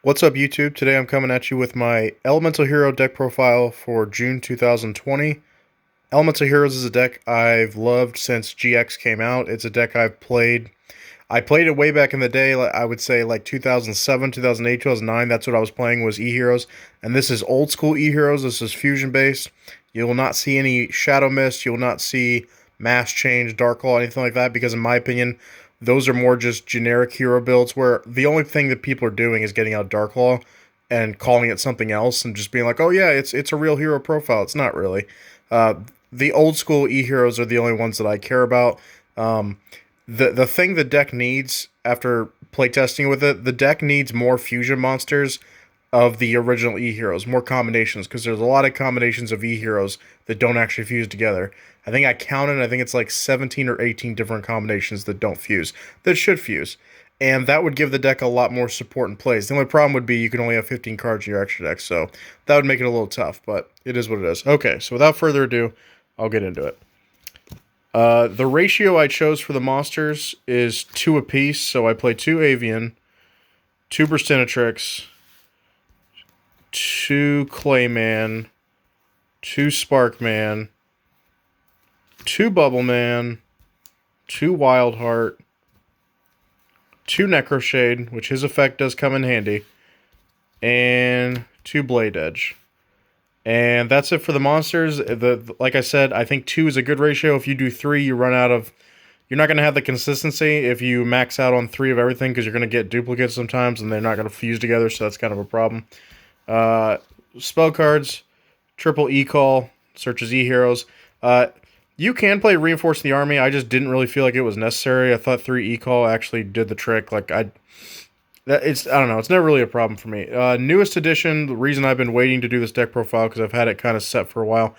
What's up, YouTube? Today I'm coming at you with my Elemental Hero deck profile for June 2020. Elemental Heroes is a deck I've loved since GX came out. It's a deck I've played. I played it way back in the day, I would say like 2007, 2008, 2009. That's what I was playing was E-Heroes. And this is old school E-Heroes. This is fusion based. You will not see any Shadow Mist. You will not see Mass Change, Dark Claw, anything like that, because in my opinion, those are more just generic hero builds where the only thing that people are doing is getting out Dark Claw and calling it something else and just being like, oh yeah, it's a real hero profile. It's not really. Uh, the old school E-Heroes are the only ones that I care about. Um, the thing the deck needs after playtesting with it, the deck needs more fusion monsters of the original E-Heroes, more combinations, because there's a lot of combinations of E-Heroes that don't actually fuse together. I think I counted, I think it's like 17 or 18 different combinations that don't fuse, that should fuse. And that would give the deck a lot more support and plays. The only problem would be you can only have 15 cards in your extra deck, so that would make it a little tough, but it is what it is. Okay, so without further ado, I'll get into it. The ratio I chose for the monsters is 2 apiece, so I play 2 Avian, 2 Burstinatrix, 2 Clayman, 2 Sparkman, 2 Bubbleman, 2 Wildheart, 2 Necroshade, which his effect does come in handy, and 2 Blade Edge. And that's it for the monsters. Like I said, I think 2 is a good ratio. If you do 3, you run out of... You're not going to have the consistency if you max out on 3 of everything, because you're going to get duplicates sometimes, and they're not going to fuse together, so that's kind of a problem. Spell cards, triple E-Call, searches E-Heroes. You can play Reinforce the Army. I just didn't really feel like it was necessary. I thought 3 E-Call actually did the trick. I don't know. It's never really a problem for me. Newest edition. The reason I've been waiting to do this deck profile because I've had it kind of set for a while.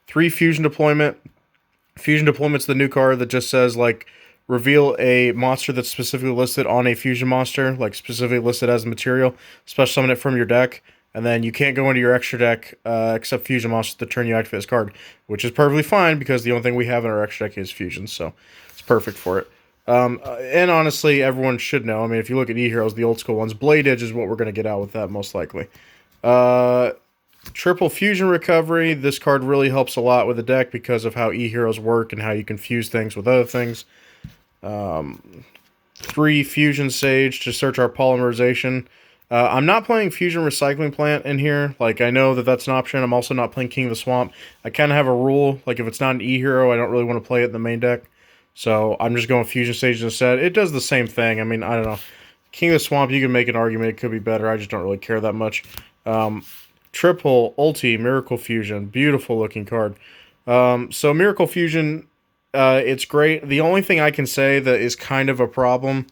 3 Fusion Deployment. Fusion Deployment's the new card that just says like reveal a monster that's specifically listed on a fusion monster, like specifically listed as a material. Special summon it from your deck, and then you can't go into your extra deck except fusion monsters the turn you activate this card, which is perfectly fine because the only thing we have in our extra deck is fusion, so it's perfect for it. And honestly, everyone should know. I mean, if you look at E-Heroes, the old school ones, Blade Edge is what we're going to get out with that, most likely. Triple Fusion Recovery. This card really helps a lot with the deck because of how E-Heroes work and how you can fuse things with other things. 3 Fusion Sage to search our polymerization. I'm not playing Fusion Recycling Plant in here. Like, I know that that's an option. I'm also not playing King of the Swamp. I kind of have a rule. Like, if it's not an E-Hero, I don't really want to play it in the main deck. So I'm just going Fusion Sage instead. It does the same thing. I mean, I don't know. King of the Swamp, you can make an argument it could be better. I just don't really care that much. Triple Ulti Miracle Fusion. Beautiful looking card. So Miracle Fusion, it's great. The only thing I can say that is kind of a problem,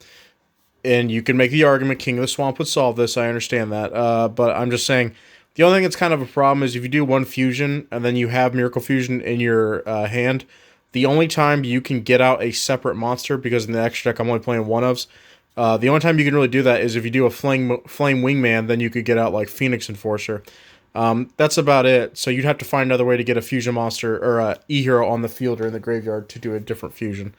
and you can make the argument King of the Swamp would solve this, I understand that. But I'm just saying, the only thing that's kind of a problem is if you do 1 fusion and then you have Miracle Fusion in your hand, the only time you can get out a separate monster, because in the extra deck I'm only playing 1-ofs, the only time you can really do that is if you do a Flame Wingman, then you could get out like Phoenix Enforcer. That's about it. So you'd have to find another way to get a fusion monster or a E-Hero on the field or in the graveyard to do a different fusion.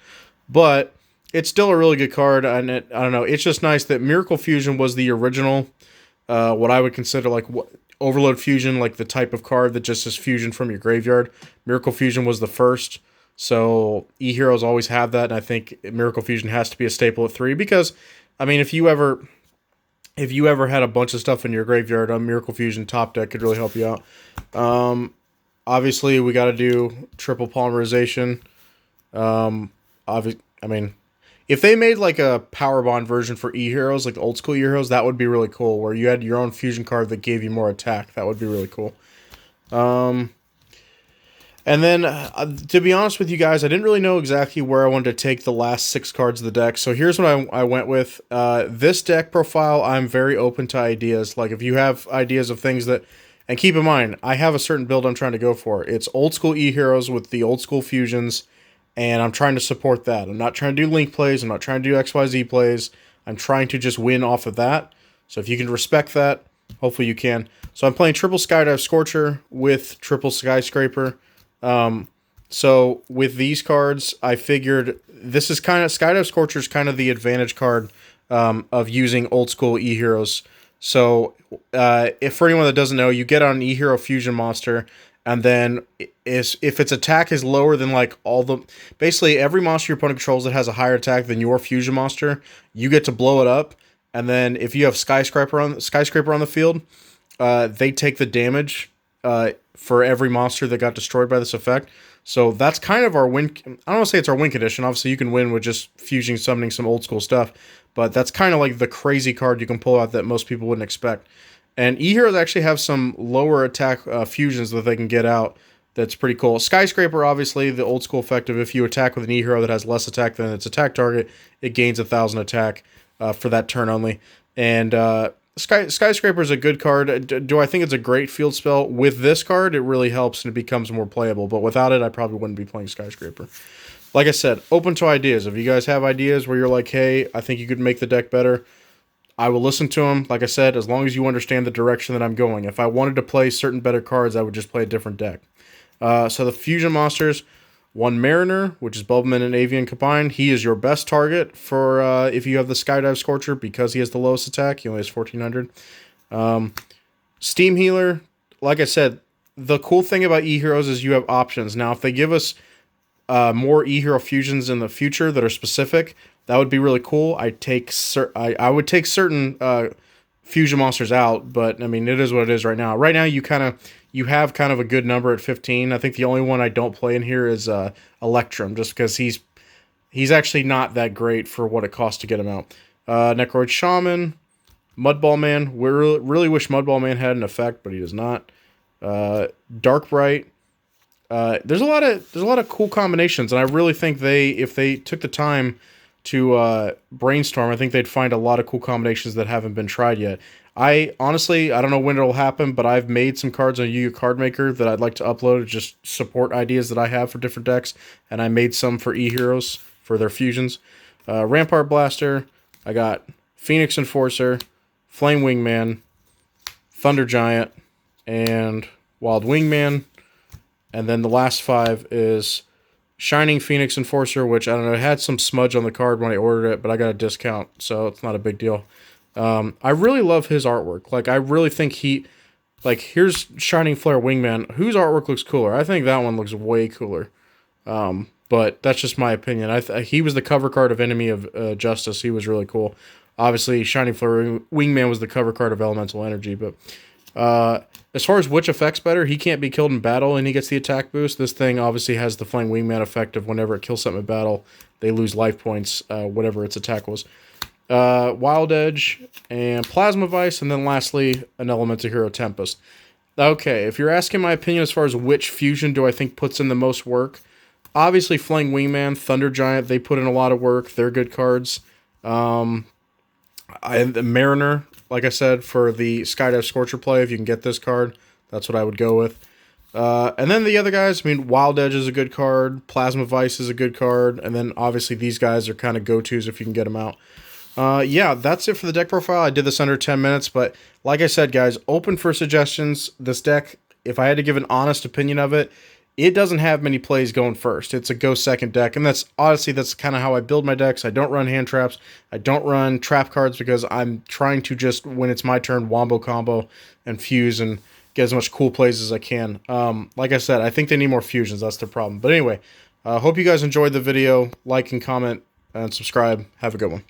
But it's still a really good card, and I don't know. It's just nice that Miracle Fusion was the original, what I would consider like Overload Fusion, like the type of card that just says fusion from your graveyard. Miracle Fusion was the first. So E-Heroes always have that, and I think Miracle Fusion has to be a staple at 3 because, I mean, if you ever had a bunch of stuff in your graveyard, a Miracle Fusion top deck could really help you out. Obviously, we got to do triple polymerization. I mean, if they made like a Power Bond version for E-Heroes, like the old school E-Heroes, that would be really cool, where you had your own fusion card that gave you more attack. That would be really cool. And then, to be honest with you guys, I didn't really know exactly where I wanted to take the last 6 cards of the deck. So here's what I went with. This deck profile, I'm very open to ideas. Like, if you have ideas of things that... And keep in mind, I have a certain build I'm trying to go for. It's old school E-Heroes with the old school fusions, and I'm trying to support that. I'm not trying to do Link plays. I'm not trying to do XYZ plays. I'm trying to just win off of that. So if you can respect that, hopefully you can. So I'm playing triple Skydive Scorcher with triple Skyscraper. So with these cards, I figured this is kind of Skydive Scorcher is kind of the advantage card of using old school E-Heroes. So, if for anyone that doesn't know, you get on an E-Hero Fusion monster, and then if its attack is lower than like all the basically every monster your opponent controls that has a higher attack than your fusion monster, you get to blow it up. And then if you have skyscraper on the field, they take the damage for every monster that got destroyed by this effect. So that's kind of our win. I don't want to say it's our win condition. Obviously, you can win with just fusing, summoning some old school stuff, but that's kind of like the crazy card you can pull out that most people wouldn't expect. And E-Heroes actually have some lower attack fusions that they can get out. That's pretty cool. Skyscraper, obviously, the old school effect of if you attack with an E-Hero that has less attack than its attack target, it gains 1,000 attack for that turn only. And Skyscraper is a good card. Do I think it's a great field spell? With this card, it really helps and it becomes more playable. But without it, I probably wouldn't be playing Skyscraper. Like I said, open to ideas. If you guys have ideas where you're like, hey, I think you could make the deck better, I will listen to them. Like I said, as long as you understand the direction that I'm going. If I wanted to play certain better cards, I would just play a different deck. So the Fusion Monsters, one Mariner, which is Bulbaman and Avian combined. He is your best target for if you have the Skydive Scorcher because he has the lowest attack. He only has 1,400. Steam Healer, like I said, the cool thing about E-Heroes is you have options. Now, if they give us more E-Hero fusions in the future that are specific, that would be really cool. I would take certain fusion monsters out, but I mean, it is what it is right now. Right now, you have kind of a good number at 15. I think the only one I don't play in here is Electrum, just because he's actually not that great for what it costs to get him out. Necroid Shaman, Mudball Man. We really wish Mudball Man had an effect, but he does not. Dark Bright. There's a lot of cool combinations, and I really think if they took the time to brainstorm, I think they'd find a lot of cool combinations that haven't been tried yet. I honestly, I don't know when it'll happen, but I've made some cards on Yu-Gi-Oh! Card Maker that I'd like to upload to just support ideas that I have for different decks, and I made some for E-Heroes for their fusions. Rampart Blaster, I got Phoenix Enforcer, Flame Wingman, Thunder Giant, and Wild Wingman. And then the last 5 is Shining Phoenix Enforcer, which, I don't know, it had some smudge on the card when I ordered it, but I got a discount, so it's not a big deal. I really love his artwork. Like, I really think here's Shining Flare Wingman. Whose artwork looks cooler? I think that one looks way cooler. But that's just my opinion. He was the cover card of Enemy of Justice. He was really cool. Obviously, Shining Flare Wingman was the cover card of Elemental Energy, but as far as which effect's better, he can't be killed in battle and he gets the attack boost. This thing obviously has the Flame Wingman effect of whenever it kills something in battle, they lose life points, whatever its attack was. Wild Edge and Plasma Vice, and then lastly, an Elemental Hero Tempest. Okay, if you're asking my opinion as far as which fusion do I think puts in the most work, obviously Flame Wingman, Thunder Giant, they put in a lot of work. They're good cards. The Mariner, like I said, for the Skydive Scorcher play, if you can get this card, that's what I would go with. And then the other guys, I mean, Wild Edge is a good card, Plasma Vice is a good card, and then obviously these guys are kind of go-tos if you can get them out. Yeah, that's it for the deck profile. I did this under 10 minutes, but like I said, guys, open for suggestions. This deck, if I had to give an honest opinion of it, it doesn't have many plays going first. It's a go second deck, and that's kind of how I build my decks. I don't run hand traps. I don't run trap cards because I'm trying to just, when it's my turn, wombo combo and fuse and get as much cool plays as I can. Like I said, I think they need more fusions. That's the problem. But anyway, hope you guys enjoyed the video. Like and comment and subscribe. Have a good one.